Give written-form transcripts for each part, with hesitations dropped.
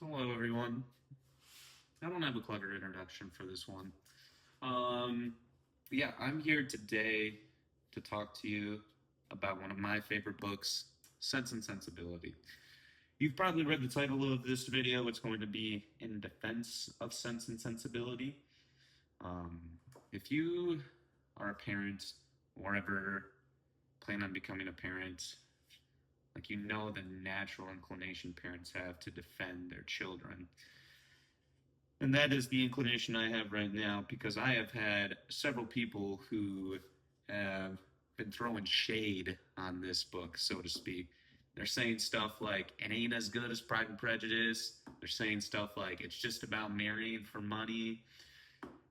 Hello, everyone. I don't have a clever introduction for this one. Yeah, I'm here today to talk to you about one of my favorite books, Sense and Sensibility. You've probably read the title of this video. It's going to be In Defense of Sense and Sensibility. Um, if you are a parent or ever plan on becoming a parent, like you know the natural inclination parents have to defend their children. And that is the inclination I have right now because I have had several people who have been throwing shade on this book, so to speak. They're saying stuff like, it ain't as good as Pride and Prejudice. They're saying stuff like, it's just about marrying for money,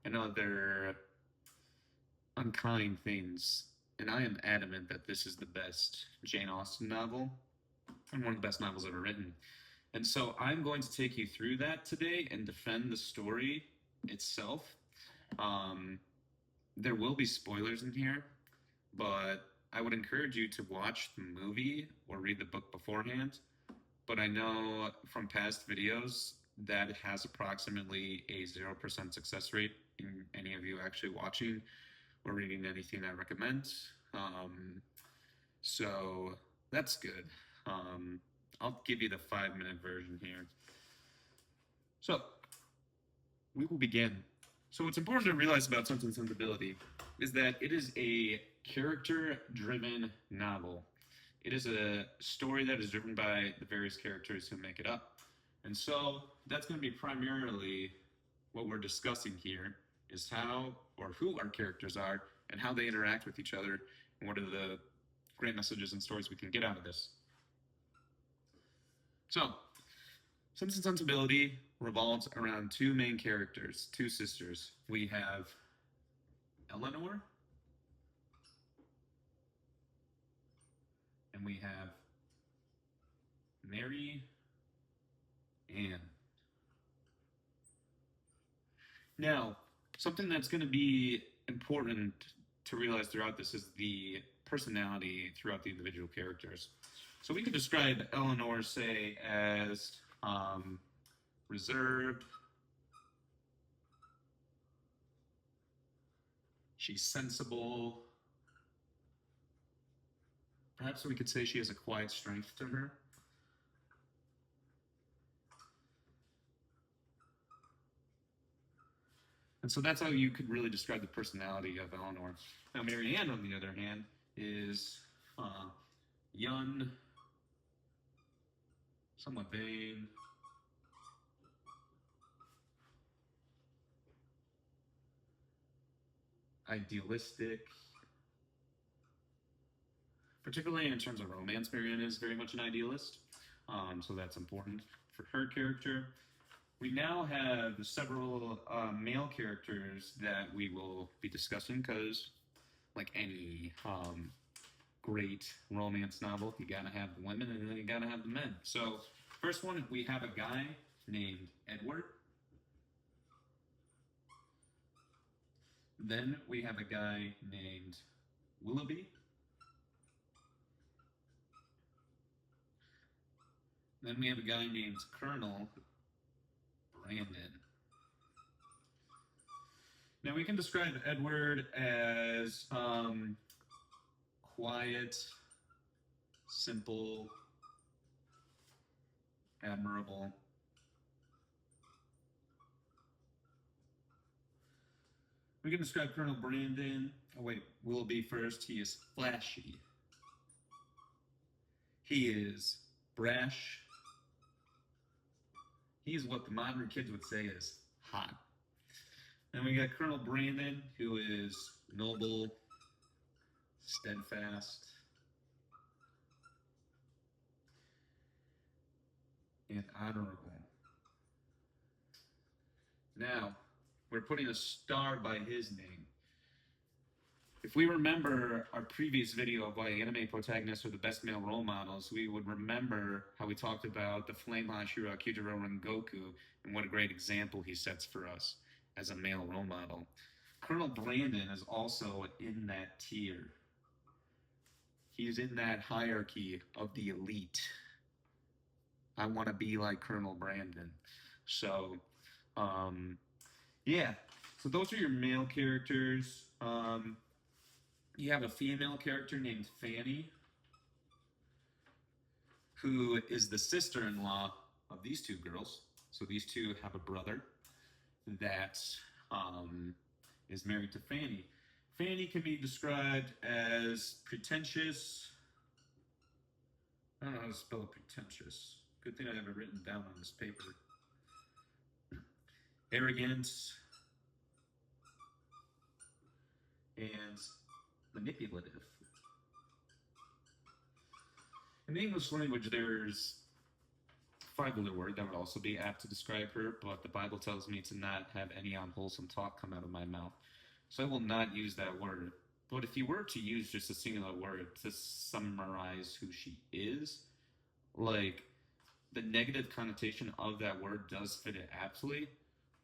and other unkind things. And I am adamant that this is the best Jane Austen novel and one of the best novels ever written. And so I'm going to take you through that today and defend the story itself. Um, there will be spoilers in here, but I would encourage you to watch the movie or read the book beforehand. But I know from past videos that it has approximately a 0% success rate in any of you actually watching or reading anything I recommend. Um, so that's good. Um, I'll give you the 5-minute version here. So, we will begin. So, what's important to realize about Sense and Sensibility is that it is a character driven novel. It is a story that is driven by the various characters who make it up. And so, that's going to be primarily what we're discussing here is how or who our characters are and how they interact with each other and what are the great messages and stories we can get out of this. So, Sense and Sensibility revolves around two main characters, two sisters. We have Eleanor and we have Mary Ann. Now, something that's going to be important to realize throughout this is the personality throughout the individual characters. So we could describe Eleanor, say, as reserved. She's sensible. Perhaps we could say she has a quiet strength to her. And so that's how you could really describe the personality of Eleanor. Now, Mary Ann, on the other hand, is young, somewhat vain, idealistic. Particularly in terms of romance, Mary Ann is very much an idealist. So that's important for her character. We now have several male characters that we will be discussing because, like any great romance novel, you gotta have the women and then you gotta have the men. So, first one, we have a guy named Edward. Then we have a guy named Willoughby. Then we have a guy named Colonel Brandon. Now we can describe Edward as quiet, simple, admirable. We can describe Colonel Brandon. Oh wait, Willoughby first. He is flashy. He is brash. He's what the modern kids would say is hot. Then we got Colonel Brandon, who is noble, steadfast, and honorable. Now, we're putting a star by his name. If we remember our previous video of why anime protagonists are the best male role models, we would remember how we talked about the Flame Hashira Kyujiro Rengoku and what a great example he sets for us as a male role model. Colonel Brandon is also in that tier. He's in that hierarchy of the elite. I want to be like Colonel Brandon. So, um, yeah. So those are your male characters. You have a female character named Fanny, who is the sister-in-law of these two girls. So these two have a brother that um, is married to Fanny. Fanny can be described as pretentious. I don't know how to spell pretentious. Good thing I have it written down on this paper. Arrogant and manipulative. In the English language, there's five other words that would also be apt to describe her, but the Bible tells me to not have any unwholesome talk come out of my mouth. So I will not use that word. But if you were to use just a singular word to summarize who she is, like the negative connotation of that word does fit it aptly,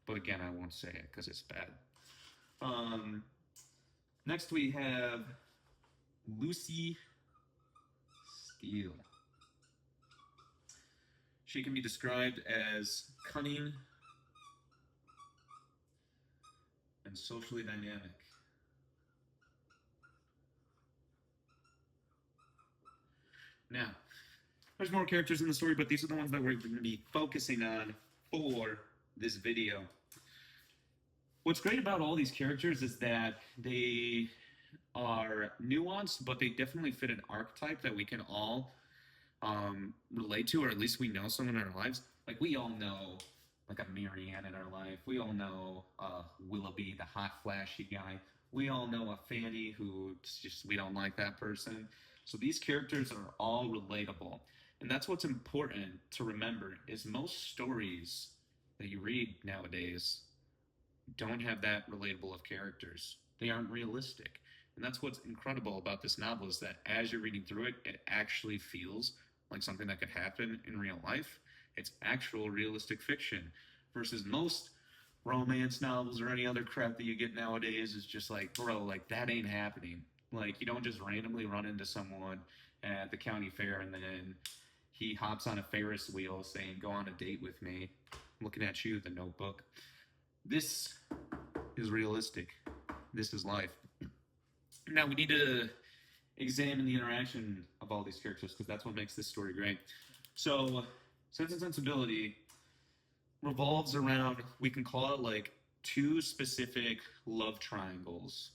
but again, I won't say it because it's bad. Next we have Lucy Steele. She can be described as cunning and socially dynamic. Now, there's more characters in the story, but these are the ones that we're going to be focusing on for this video. What's great about all these characters is that they are nuanced, but they definitely fit an archetype that we can all relate to, or at least we know someone in our lives. Like we all know like a Marianne in our life. We all know Willoughby, the hot, flashy guy. We all know a Fanny who just we don't like that person. So these characters are all relatable. And that's what's important to remember is most stories that you read nowadays don't have that relatable of characters. They aren't realistic. And that's what's incredible about this novel is that as you're reading through it, it actually feels like something that could happen in real life. It's actual realistic fiction versus most romance novels or any other crap that you get nowadays is just like, bro, like that ain't happening. Like you don't just randomly run into someone at the county fair and then he hops on a Ferris wheel saying, go on a date with me. I'm looking at you, The Notebook. This is realistic. This is life. Now we need to examine the interaction of all these characters because that's what makes this story great. So, Sense and Sensibility revolves around, we can call it like two specific love triangles.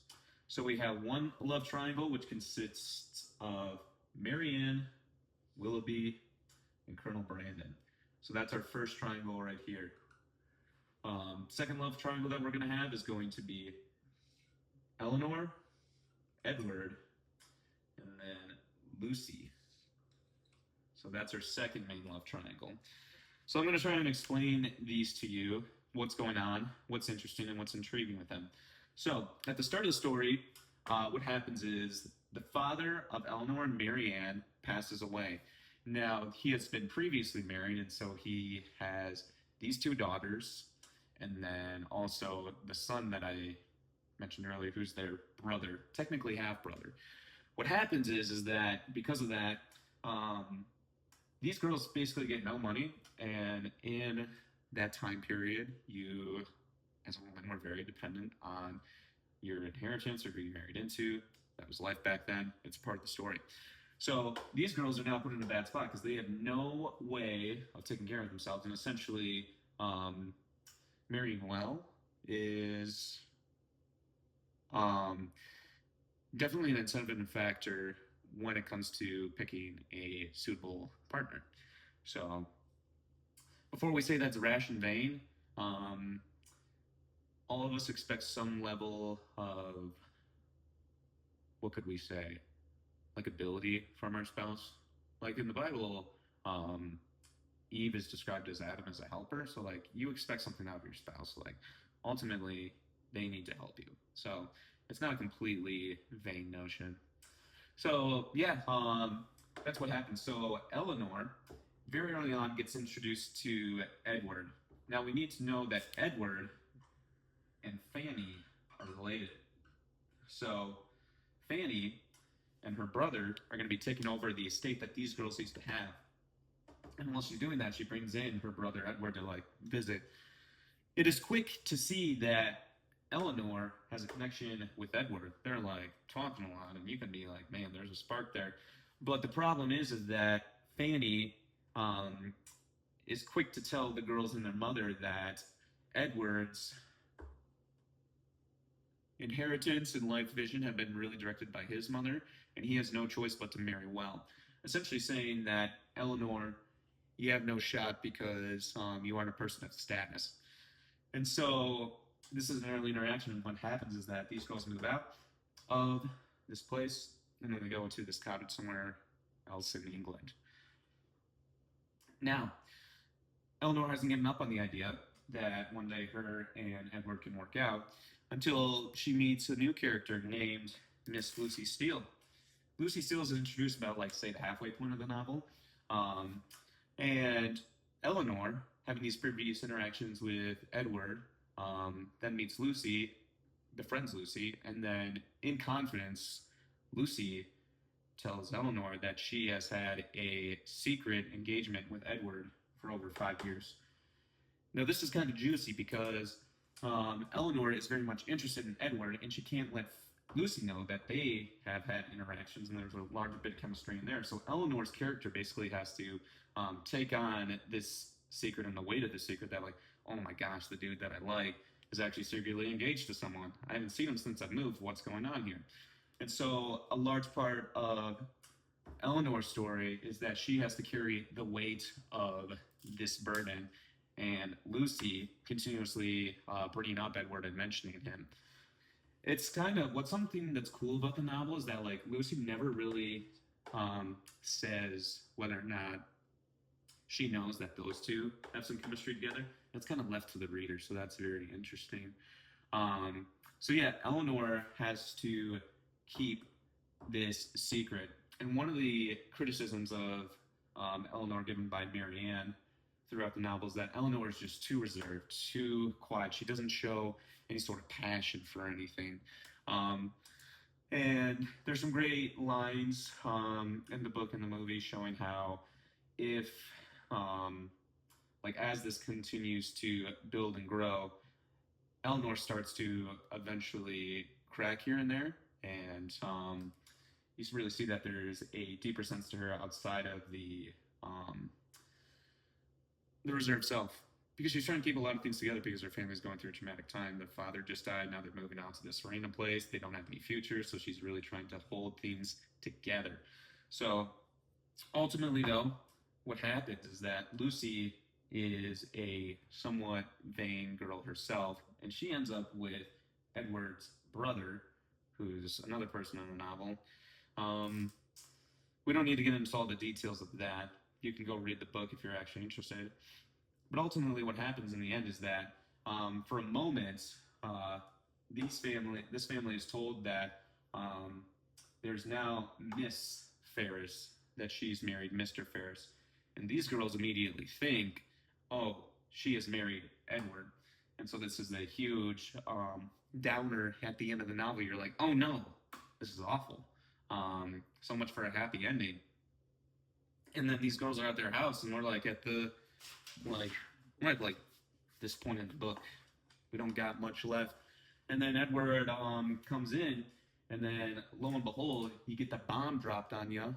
So we have one love triangle which consists of Marianne, Willoughby, and Colonel Brandon. So that's our first triangle right here. Second love triangle that we're going to have is going to be Eleanor, Edward, and then Lucy. So that's our second main love triangle. So I'm going to try and explain these to you, what's going on, what's interesting, and what's intriguing with them. So at the start of the story, what happens is the father of Eleanor and Marianne passes away. Now, he has been previously married, and so he has these two daughters, and then also the son that I mentioned earlier, who's their brother, technically half-brother. What happens is that because of that, these girls basically get no money, and in that time period, you, as a woman, were very dependent on your inheritance or who you married into. That was life back then. It's part of the story. So these girls are now put in a bad spot because they have no way of taking care of themselves, and essentially, marrying well is definitely an incentive and factor when it comes to picking a suitable partner. So before we say that's rash and vain, all of us expect some level of, what could we say, like ability from our spouse. Like in the Bible, Eve is described as Adam as a helper. So like you expect something out of your spouse. Like ultimately they need to help you. So it's not a completely vain notion. So yeah, that's what happens. So Eleanor, very early on, gets introduced to Edward. Now we need to know that Edward and Fanny are related. So Fanny and her brother are going to be taking over the estate that these girls used to have. And while she's doing that, she brings in her brother Edward to like visit. It is quick to see that Eleanor has a connection with Edward. They're like talking a lot, and you can be like, man, there's a spark there. But the problem is that Fanny um, is quick to tell the girls and their mother that Edward's inheritance and life vision have been really directed by his mother, and he has no choice but to marry well. Essentially saying that Eleanor, you have no shot because you aren't a person of status. And so this is an early interaction, and what happens is that these girls move out of this place, and then they go to this cottage somewhere else in England. Now, Eleanor hasn't given up on the idea that one day her and Edward can work out until she meets a new character named Miss Lucy Steele. Lucy Steele is introduced about, like, say, the halfway point of the novel. And Eleanor, having these previous interactions with Edward, then meets Lucy, befriends Lucy, and then in confidence, Lucy tells Eleanor that she has had a secret engagement with Edward for over 5 years. Now, this is kind of juicy because Eleanor is very much interested in Edward, and she can't let Lucy know that they have had interactions, and there's a larger bit of chemistry in there. So Eleanor's character basically has to take on this secret and the weight of the secret that, like, oh my gosh, the dude that I like is actually secretly engaged to someone. I haven't seen him since I moved. What's going on here? And so a large part of Eleanor's story is that she has to carry the weight of this burden, and Lucy continuously bringing up Edward and mentioning him. It's kind of what's something that's cool about the novel is that, like, Lucy never really says whether or not she knows that those two have some chemistry together. That's kind of left to the reader, so that's very interesting. So yeah, Eleanor has to keep this secret. And one of the criticisms of Eleanor given by Marianne throughout the novel is that Eleanor is just too reserved, too quiet. She doesn't show any sort of passion for anything. And there's some great lines in the book and the movie showing how if, like, as this continues to build and grow, Eleanor starts to eventually crack here and there, and you really see that there's a deeper sense to her outside of the reserved self, because she's trying to keep a lot of things together because her family's going through a traumatic time. The father just died. Now they're moving out to this random place. They don't have any future, so she's really trying to hold things together. So ultimately, though, what happens is that Lucy is a somewhat vain girl herself, and she ends up with Edward's brother, who's another person in the novel. We don't need to get into all the details of that. You can go read the book if you're actually interested. But ultimately, what happens in the end is that, for a moment, this family is told that there's now Miss Ferris, that she's married Mr. Ferris, and these girls immediately think, oh, she has married Edward. And so this is a huge downer at the end of the novel. You're like, oh no, this is awful. So much for a happy ending. And then these girls are at their house, and we're like at the, like, we're at like this point in the book. We don't got much left. And then Edward comes in, and then lo and behold, you get the bomb dropped on you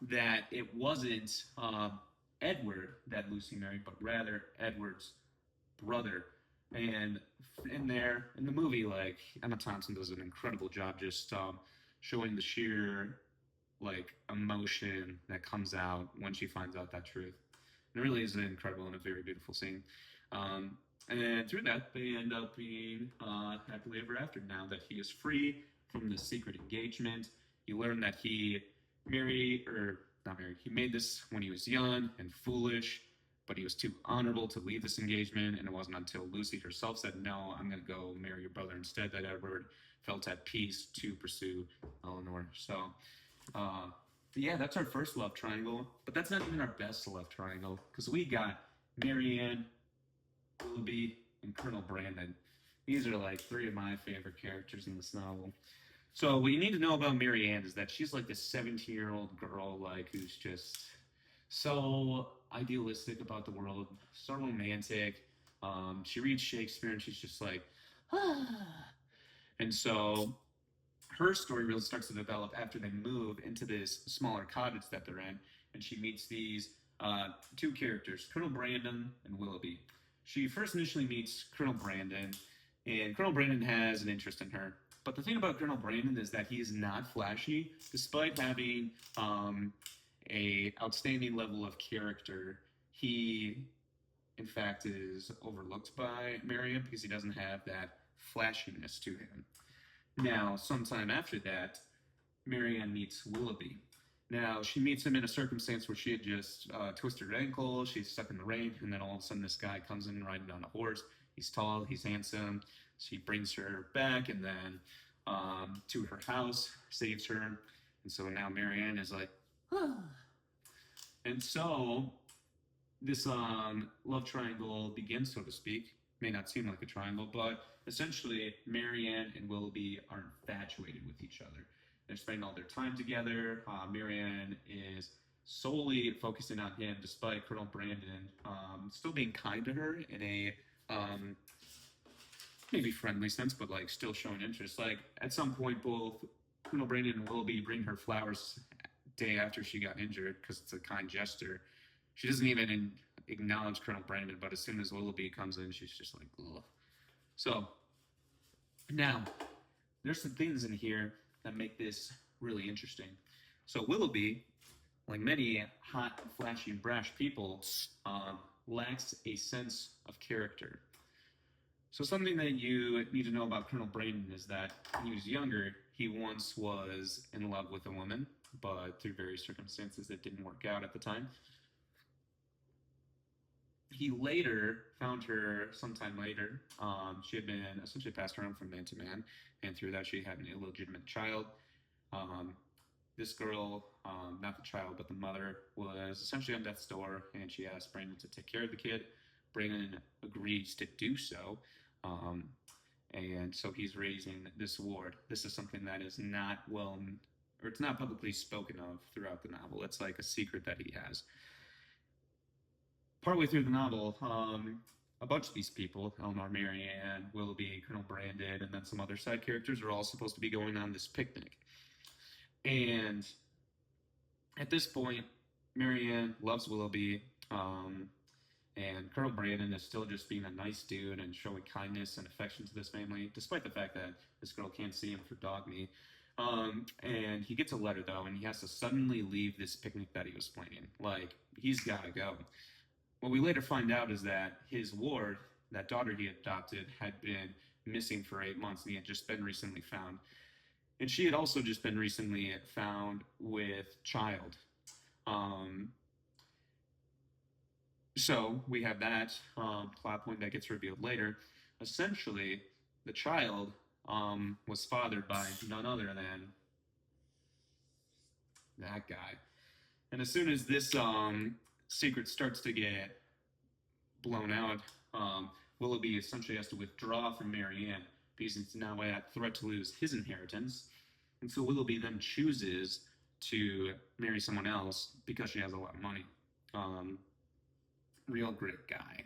that it wasn't Edward that Lucy married, but rather Edward's brother. And in the movie, like, Emma Thompson does an incredible job just showing the sheer, like, emotion that comes out when she finds out that truth. And it really is an incredible and a very beautiful scene. And through that, they end up being happily ever after. Now that he is free from the secret engagement, you learn that he made this when he was young and foolish, but he was too honorable to leave this engagement, and it wasn't until Lucy herself said, no, I'm going to go marry your brother instead, that Edward felt at peace to pursue Eleanor. So, yeah, that's our first love triangle, but that's not even our best love triangle, because we got Marianne, Willoughby, and Colonel Brandon. These are like three of my favorite characters in this novel. So what you need to know about Marianne is that she's like this 17-year-old girl, like, who's just so idealistic about the world, so romantic. She reads Shakespeare and she's just like, ah. And so her story really starts to develop after they move into this smaller cottage that they're in, and she meets these two characters, Colonel Brandon and Willoughby. She first initially meets Colonel Brandon, and Colonel Brandon has an interest in her. But the thing about Colonel Brandon is that he is not flashy, despite having a outstanding level of character. He, in fact, is overlooked by Marion because he doesn't have that flashiness to him. Now, sometime after that, Marianne meets Willoughby. Now, she meets him in a circumstance where she had just twisted her ankle, she's stuck in the rain, and then all of a sudden this guy comes in riding on a horse. He's tall, he's handsome. She brings her back and then to her house, saves her. And so now Marianne is like, ah. And so this love triangle begins, so to speak. May not seem like a triangle, but essentially, Marianne and Willoughby are infatuated with each other. They're spending all their time together. Marianne is solely focusing on him, despite Colonel Brandon still being kind to her in a maybe friendly sense, but like still showing interest. Like at some point, both Colonel Brandon and Willoughby bring her flowers day after she got injured because it's a kind gesture. She doesn't even acknowledge Colonel Brandon, but as soon as Willoughby comes in, she's just like, ugh. So now there's some things in here that make this really interesting. So Willoughby, like many hot, flashy, and brash people, lacks a sense of character. So something that you need to know about Colonel Brandon is that when he was younger, he once was in love with a woman, but through various circumstances it didn't work out at the time. He later found her sometime later. She had been essentially passed around from man to man, and through that she had an illegitimate child. This girl, not the child, but the mother, was essentially on death's door, and she asked Brandon to take care of the kid. Brandon agrees to do so, and so he's raising this ward. This is something that is not well, or it's not publicly spoken of throughout the novel. It's like a secret that he has. Partway through the novel, a bunch of these people, Eleanor, Marianne, Willoughby, Colonel Brandon, and then some other side characters are all supposed to be going on this picnic. And at this point, Marianne loves Willoughby, and Colonel Brandon is still just being a nice dude and showing kindness and affection to this family, despite the fact that this girl can't see him for dog meat. And he gets a letter, though, and he has to suddenly leave this picnic that he was planning. Like, he's got to go. What we later find out is that his ward, that daughter he adopted, had been missing for 8 months, and he had just been recently found. And she had also just been recently found with child. So we have that plot point that gets revealed later. Essentially, the child was fathered by none other than that guy. And as soon as this secret starts to get blown out, Willoughby essentially has to withdraw from Marianne because he's now at threat to lose his inheritance. And so Willoughby then chooses to marry someone else because she has a lot of money. Real great guy.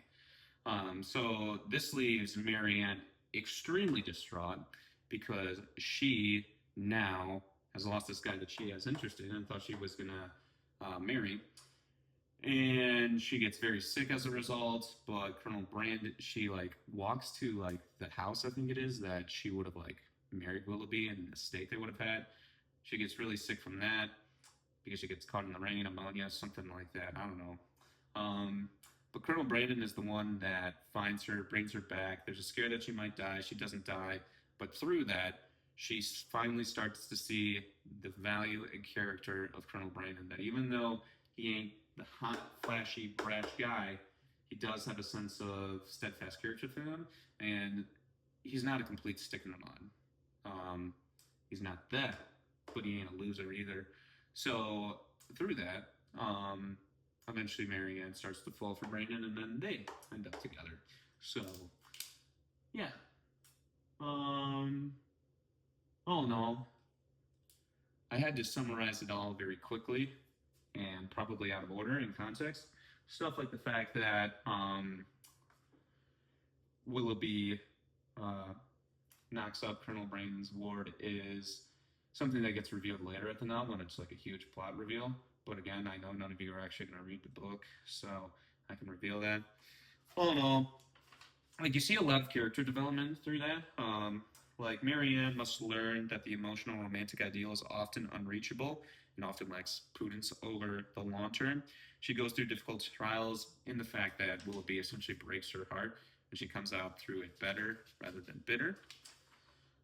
So this leaves Marianne extremely distraught because she now has lost this guy that she has interest in and thought she was going to marry. And she gets very sick as a result, but Colonel Brand, she like walks to like the house, I think it is, that she would have like married Willoughby and the estate they would have had. She gets really sick from that because she gets caught in the rain, pneumonia, something like that. I don't know. But Colonel Brandon is the one that finds her, brings her back. There's a scare that she might die. She doesn't die. But through that, she finally starts to see the value and character of Colonel Brandon. That even though he ain't the hot, flashy, brash guy, he does have a sense of steadfast character to him. And he's not a complete stick in the mud. He's not that, but he ain't a loser either. So through that, eventually Marianne starts to fall for Brandon, and then they end up together. So, yeah. All in all, I had to summarize it all very quickly and probably out of order in context. Stuff like the fact that Willoughby uh, knocks up Colonel Brandon's ward is something that gets revealed later at the novel, and it's like a huge plot reveal. But again, I know none of you are actually going to read the book, so I can reveal that. All in all, like you see a lot of character development through that. Like Marianne must learn that the emotional romantic ideal is often unreachable and often lacks prudence over the long term. She goes through difficult trials in the fact that Willoughby essentially breaks her heart, and she comes out through it better rather than bitter.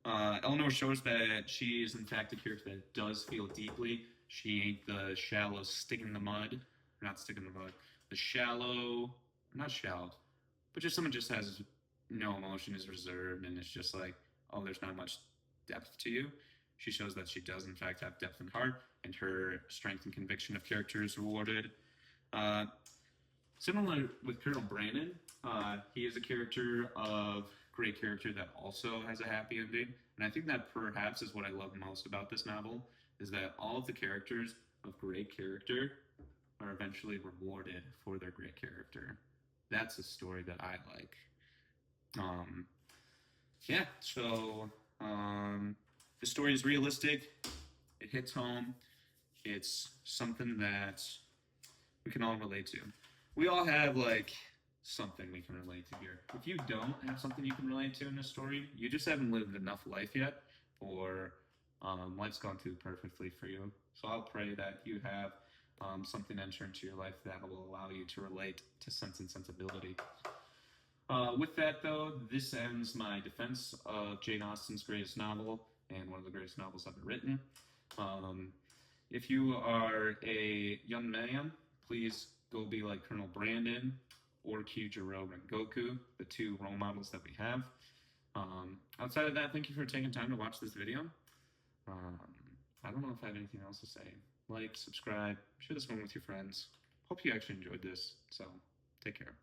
Eleanor shows that she is in fact a character that does feel deeply. She ain't the shallow stick in the mud, not stick in the mud. The shallow, not shallow, but just someone just has no emotion, is reserved, and it's just like, oh, there's not much depth to you. She shows that she does in fact have depth in heart, and her strength and conviction of character is rewarded. Uh, Similar with Colonel Brandon, he is a character of great character that also has a happy ending, and I think that perhaps is what I love most about this novel is that all of the characters of great character are eventually rewarded for their great character. That's a story that I like. Um, yeah, so the story is realistic. It hits home. It's something that we can all relate to. We all have like something we can relate to here. If you don't have something you can relate to in this story, you just haven't lived enough life yet, or life's gone too perfectly for you. So I'll pray that you have something enter into your life that will allow you to relate to Sense and Sensibility. With that, though, this ends my defense of Jane Austen's greatest novel and one of the greatest novels ever written. Um, if you are a young man, please go be like Colonel Brandon or Kyujiro Rengoku, the two role models that we have. Outside of that, thank you for taking time to watch this video. Um, I don't know if I have anything else to say. Like, subscribe, share this one with your friends. Hope you actually enjoyed this. So, take care.